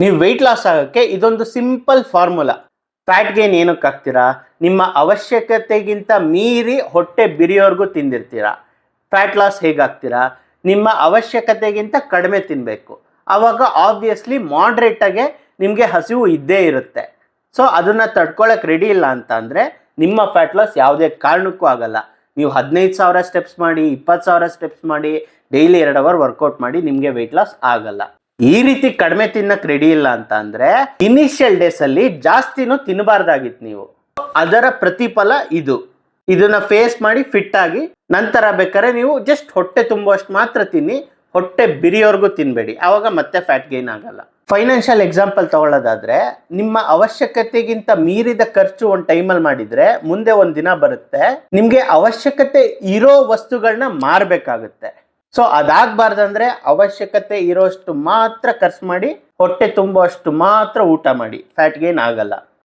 ನೀವು weight loss ಆಗೋಕ್ಕೆ ಇದೊಂದು ಸಿಂಪಲ್ ಫಾರ್ಮುಲಾ. ಫ್ಯಾಟ್ ಗೇನ್ ಏನಕ್ಕೆ ಆಗ್ತೀರಾ? ನಿಮ್ಮ ಅವಶ್ಯಕತೆಗಿಂತ ಮೀರಿ ಹೊಟ್ಟೆ ಬಿರಿಯೋರ್ಗೂ ತಿಂದಿರ್ತೀರಾ. Fat loss ಹೇಗಾಗ್ತೀರಾ? ನಿಮ್ಮ ಅವಶ್ಯಕತೆಗಿಂತ ಕಡಿಮೆ ತಿನ್ನಬೇಕು. ಆವಾಗ ಆಬ್ವಿಯಸ್ಲಿ ಮಾಡ್ರೇಟಾಗೆ ನಿಮಗೆ ಹಸಿವು ಇದ್ದೇ ಇರುತ್ತೆ. ಸೊ ಅದನ್ನು ತಡ್ಕೊಳ್ಳೋಕೆ ರೆಡಿ ಇಲ್ಲ ಅಂತ ಅಂದರೆ ನಿಮ್ಮ ಫ್ಯಾಟ್ ಲಾಸ್ ಯಾವುದೇ ಕಾರಣಕ್ಕೂ ಆಗಲ್ಲ. ನೀವು 15,000 ಸ್ಟೆಪ್ಸ್ ಮಾಡಿ, 20,000 ಸ್ಟೆಪ್ಸ್ ಮಾಡಿ, ಡೈಲಿ 2 ಅವರ್ ವರ್ಕೌಟ್ ಮಾಡಿ, ನಿಮಗೆ ವೆಯ್ಟ್ ಲಾಸ್ ಆಗಲ್ಲ. ಈ ರೀತಿ ಕಡಿಮೆ ತಿನ್ನಕ್ಕೆ ರೆಡಿ ಇಲ್ಲ ಅಂತ ಅಂದರೆ ಇನಿಷಿಯಲ್ ಡೇಸಲ್ಲಿ ಜಾಸ್ತಿನೂ ತಿನ್ನಬಾರ್ದಾಗಿತ್ತು ನೀವು. ಅದರ ಪ್ರತಿಫಲ ಇದನ್ನ ಫೇಸ್ ಮಾಡಿ ಫಿಟ್ ಆಗಿ ನಂತರ ಬೇಕಾದ್ರೆ ನೀವು ಜಸ್ಟ್ ಹೊಟ್ಟೆ ತುಂಬುವಷ್ಟು ಮಾತ್ರ ತಿನ್ನಿ, ಹೊಟ್ಟೆ ಬಿರಿಯೋರ್ಗೂ ತಿನ್ನಬೇಡಿ. ಆವಾಗ ಮತ್ತೆ ಫ್ಯಾಟ್ ಗೇನ್ ಆಗಲ್ಲ. ಫೈನಾನ್ಷಿಯಲ್ ಎಕ್ಸಾಂಪಲ್ ತಗೊಳ್ಳೋದಾದ್ರೆ, ನಿಮ್ಮ ಅವಶ್ಯಕತೆಗಿಂತ ಮೀರಿದ ಖರ್ಚು ಒಂದು ಟೈಮಲ್ಲಿ ಮಾಡಿದ್ರೆ ಮುಂದೆ ಒಂದು ದಿನ ಬರುತ್ತೆ ನಿಮಗೆ ಅವಶ್ಯಕತೆ ಇರೋ ವಸ್ತುಗಳನ್ನ ಮಾರಬೇಕಾಗುತ್ತೆ. ಸೊ ಅದಾಗಬಾರ್ದಂದ್ರೆ ಅವಶ್ಯಕತೆ ಇರೋಷ್ಟು ಮಾತ್ರ ಖರ್ಚು ಮಾಡಿ, ಹೊಟ್ಟೆ ತುಂಬುವಷ್ಟು ಮಾತ್ರ ಊಟ ಮಾಡಿ, ಫ್ಯಾಟ್ ಗೇನ್ ಆಗಲ್ಲ.